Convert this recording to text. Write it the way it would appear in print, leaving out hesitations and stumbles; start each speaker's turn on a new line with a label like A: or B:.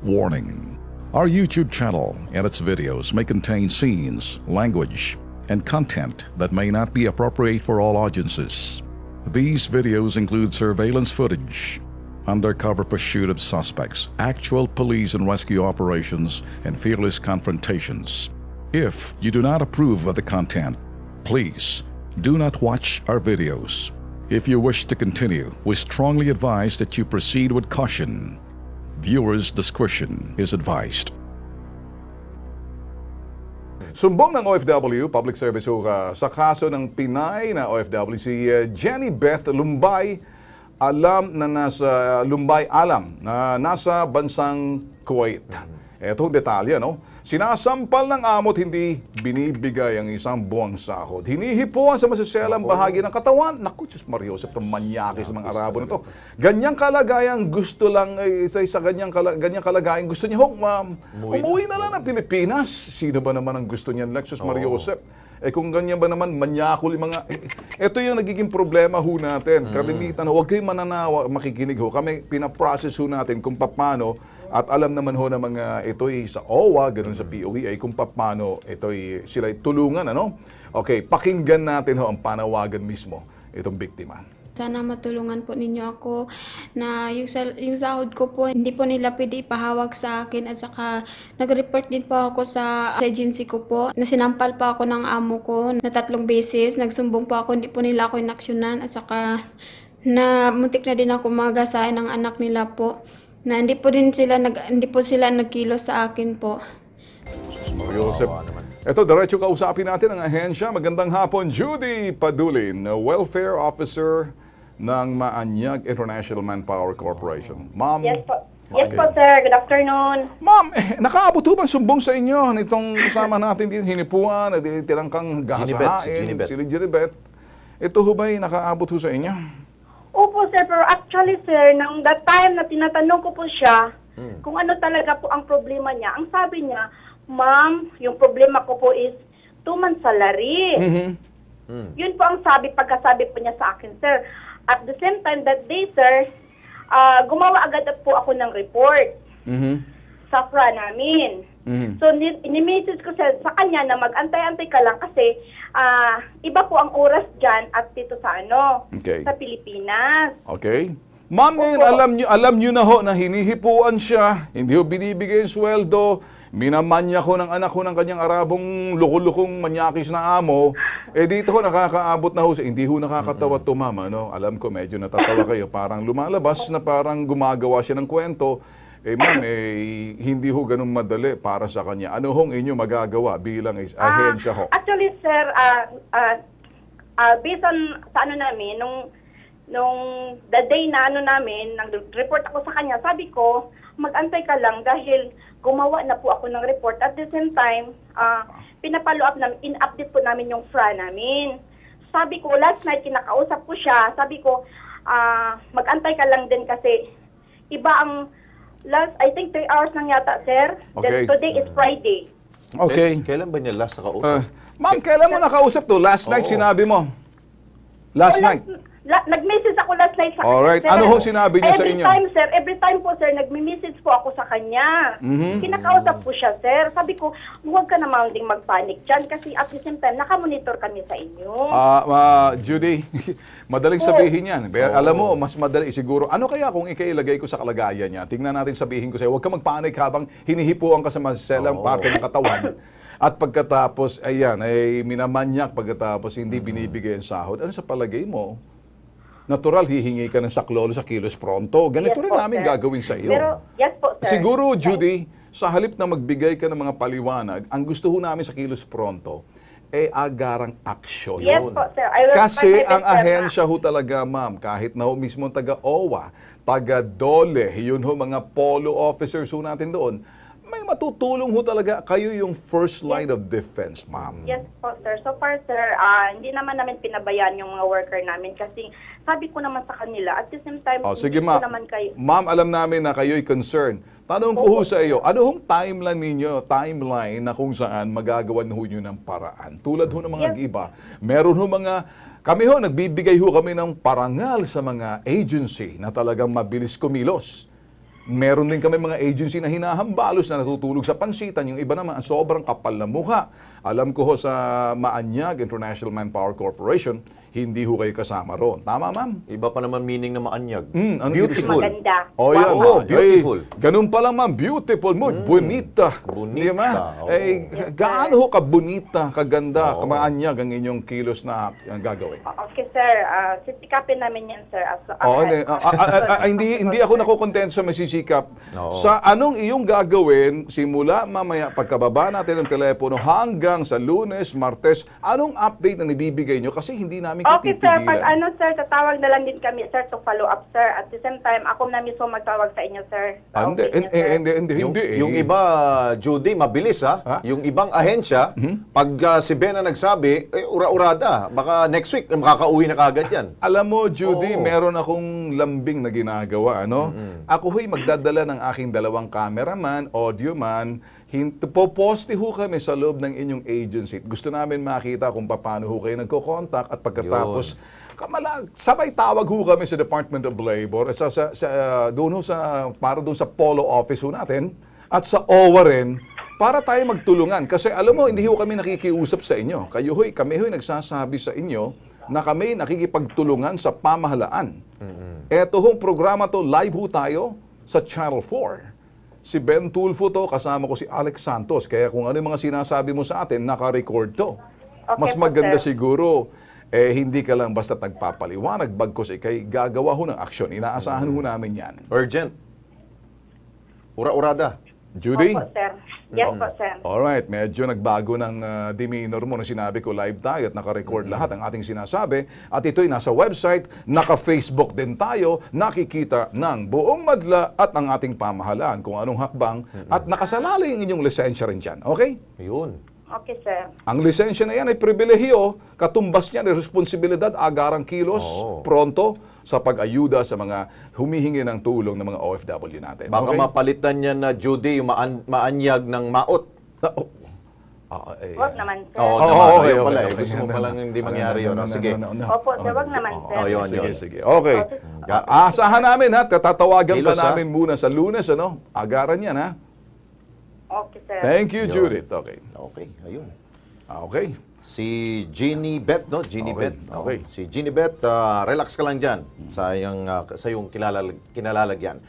A: Warning. Our YouTube channel and its videos may contain scenes, language, and content that may not be appropriate for all audiences. These videos include surveillance footage, undercover pursuit of suspects, actual police and rescue operations, and fearless confrontations. If you do not approve of the content, please do not watch our videos. If you wish to continue, we strongly advise that you proceed with caution. Viewers' discretion is advised.
B: Sumbong ng OFW, public service sa kaso ng Pinay na OFW, si Jenny Beth Lumbay, alam na nasa bansang Kuwait. Etong detalye, no? Sinasampal ng amot, hindi binibigay ang isang buwang sahod. Hinihipuan sa masiselang bahagi ng katawan. Naku, Diyos Maria Joseph, itong manyakis ng mga Arabo na to. Ganyang kalagayan, gusto lang, sa ganyang kalagayan, gusto niya, umuwi na lang ng Pilipinas. Sino ba naman ang gusto niyan, Lexus Maria Joseph? Kung ganyan ba naman, manyakol yung mga... Ito yung nagiging problema ho natin. Kalimitan, huwag kayong mananawa, makikinig ho. Kami, pinaprocess ho natin kung paano. At alam naman ho ng mga ito'y sa OWA, ganun sa POE, ay kung paano ito'y sila tulungan, ano? Okay, pakinggan natin ho ang panawagan mismo itong biktima.
C: Sana matulungan po ninyo ako na yung sahod ko po, hindi po nila pwede ipahawag sa akin, at saka nag-report din po ako sa agency ko po, na sinampal pa ako ng amo ko na 3 beses, nagsumbong po ako, hindi po nila ako inaksyonan, at saka na muntik na din ako magasahin ng anak nila po. Na hindi po sila nagkilos sa akin po.
B: Joseph. Ito, diretso kausapin natin ang ahensya. Magandang hapon, Judy Padulin, Welfare Officer ng Maanyag International Manpower Corporation. Ma'am.
D: Yes po. Yes po, sir. Good afternoon.
B: Ma'am, nakaabot ho bang sumbong sa inyo nitong kasama natin din, hinipuan, tirangkang gahasahain, si Jenny Beth. Ito ho ba'y nakaabot ho sa inyo?
D: Opo, sir. Pero actually, sir, nang that time na tinatanong ko po siya kung ano talaga po ang problema niya, ang sabi niya, ma'am, yung problema ko po is 2 months salary. Yun po ang pagkasabi po niya sa akin, sir. At the same time that day, sir, gumawa agad po ako ng report sa FRA namin. So, ini-message ko sa kanya na mag-antay-antay ka lang kasi iba po ang oras dyan at dito sa sa Pilipinas.
B: Okay. Ma'am, ngayon alam nyo na ho na hinihipuan siya, hindi ho binibigay yung sweldo, minamanya ko ng anak ko ng kanyang Arabong lukulukong manyakis na amo, dito ho nakakaabot na ho, hindi ho nakakatawa to, ma'am. Alam ko medyo natatawa kayo, parang lumalabas na parang gumagawa siya ng kwento. Ma'am, hindi ho ganun madali para sa kanya. Ano hong inyo magagawa bilang ahensya ho?
D: Actually, sir, based on sa namin, nung the day na namin, nag-report ako sa kanya, sabi ko, mag-antay ka lang dahil gumawa na po ako ng report. At the same time, pinapalo up namin, in-update po namin yung FRA namin. Sabi ko, last night, kinakausap ko siya, sabi ko, mag-antay ka lang din kasi iba ang I think 3 hours lang yata, sir.
B: Okay.
D: Then today is Friday.
B: Okay.
E: Kailan ba niya last nakausap?
B: Ma'am, kailan mo nakausap to? Last night sinabi mo? Last night?
D: Nag-message ako last night sa kanya.
B: Alright.
D: Sir.
B: Ano ho sinabi niya sa inyo?
D: Every time po, sir, nag-message po ako sa kanya. Kinakausap po siya, sir. Sabi ko, huwag ka naman ding mag-panic dyan kasi at the same time, nakamonitor kami sa inyo.
B: Judy, madaling sabihin yan. Alam mo, mas madali siguro. Ano kaya kung ikailagay ko sa kalagayan niya? Tingnan natin, sabihin ko sa'yo, huwag ka mag-panic habang hinihipuan ka sa maselang parte ng katawan. At pagkatapos, ayan, minamanyak pagkatapos hindi binibigay ang sahod. Ano sa palagay mo? Natural, hihingi ka ng saklolo sa kilos pronto. Ganito rin namin gagawin sa iyo.
D: Pero, yes po, sir.
B: Siguro, Judy, sa halip na magbigay ka ng mga paliwanag, ang gusto ho namin sa kilos pronto, agarang aksyon.
D: Yes po, sir.
B: Kasi ang ahensya ho talaga, ma'am, kahit na ho mismo taga-OWA, taga-DOLE, yun ho mga polo officers ho natin doon, may matutulong ho talaga. Kayo yung first line of defense, ma'am.
D: Yes po, sir. So far, sir, hindi naman namin pinabayaan yung mga worker namin kasi sabi ko naman sa kanila, at the same time,
B: sige, ma'am.
D: naman kayo.
B: Ma'am, alam namin na kayo'y concerned. Tanong ko ho sa iyo, ano hong timeline ninyo, timeline na kung saan magagawan ho nyo ng paraan? Tulad ho ng mga iba, meron ho mga, kami ho, nagbibigay ho kami ng parangal sa mga agency na talagang mabilis kumilos. Meron din kami mga agency na hinahambalos na natutulog sa pansitan. Yung iba naman, ang sobrang kapal na mukha. Alam ko ho sa Maanyag International Manpower Corporation, hindi ho kayo kasama roon. Tama, ma'am?
E: Iba pa naman meaning na maanyag.
B: Ano
E: Beautiful.
D: Maganda.
B: Oh, yan.
E: Oo, beautiful.
B: Ganun pa lang, ma'am. Beautiful mo. Bonita.
E: Bonita,
B: Di ba?
E: oo.
B: Gaano ho ka-bonita, kaganda, kamaanyag ang inyong kilos na gagawin?
D: Okay, sir. Sisikapin namin yan, sir.
B: Hindi ako nakokontento sa masisikap.
E: Oo.
B: Sa anong iyong gagawin, simula mamaya, pagkababa natin ng telepono hanggang sa Lunes, Martes, anong update na nibibigay nyo? Kasi hindi namin
D: Okay, sir. Pag
B: kititigilan.
D: sir, tatawag na lang din kami, sir, to follow up, sir. At the same time, ako na mismo magtawag sa inyo, sir.
B: Hindi,
D: Okay, sir.
B: hindi.
E: Yung iba, Judy, mabilis ha.
B: Ha?
E: Yung ibang ahensya, pag si Ben na nagsabi, ura-urada. Baka next week, makakauwi na kagad yan.
B: Alam mo, Judy,
E: Oo.
B: meron akong lambing na ginagawa, ano? Ako ho'y magdadala ng aking dalawang cameraman, audio man, poposte ho kami sa loob ng inyong agency. Gusto namin makita kung paano ho kayo nagko-contact at pagkatapos, sabay tawag ho kami sa Department of Labor, para doon sa Polo office ho natin, at sa OWA rin, para tayo magtulungan. Kasi alam mo, hindi ho kami nakikiusap sa inyo. Kami ho'y nagsasabi sa inyo na kami nakikipagtulungan sa pamahalaan. Eto hong programa to, live ho tayo sa Channel 4. Si Ben Tulfo to, kasama ko si Alex Santos. Kaya kung ano yung mga sinasabi mo sa atin, naka-record to.
D: Okay
B: Mas
D: po,
B: maganda
D: sir.
B: siguro, hindi ka lang basta nagpapaliwanag, bagkos ikay gagawa ho ng aksyon. Inaasahan ho namin yan.
E: Urgent. Ura-urada.
B: Judy?
D: Opo, sir. Yes po, sir.
B: Alright, medyo nagbago ng demeanor mo na sinabi ko live tayo at naka-record lahat ang ating sinasabi. At ito'y nasa website, naka-Facebook din tayo, nakikita ng buong madla at ang ating pamahalaan kung anong hakbang at nakasalalay ang inyong lisensya rin dyan. Okay?
E: Yun.
D: Okay, sir.
B: Ang lisensya na yan ay pribilehiyo, katumbas niyan ay responsibilidad, agarang kilos,
E: Oo.
B: pronto sa pag-ayuda sa mga humihingi ng tulong ng mga OFW natin.
E: Baka
B: Okay?
E: mapalitan niya na Judy, yung maanyag ng maot.
D: Wag naman, sir.
E: Oo,
B: okay,
E: ayun
B: okay,
E: pala.
B: okay.
E: Gusto mo palang hindi mangyari yun. Sige.
D: Opo, sir. Wag naman, sir.
E: Oh, yun,
B: Sige,
E: yun.
B: sige. Okay. Asahan namin ha, tatawagan
E: Kilos,
B: ka namin muna sa Lunes, ano? Agaran yan ha.
D: Okay, sir.
B: Thank you,
E: Yun.
B: Judith. Okay.
E: Okay, ayun.
B: Okay.
E: Si Jeannie Beth, no? Jeannie
B: Okay,
E: Beth.
B: okay.
E: Si Jeannie Beth, relax ka lang dyan sa iyong kinalalagyan.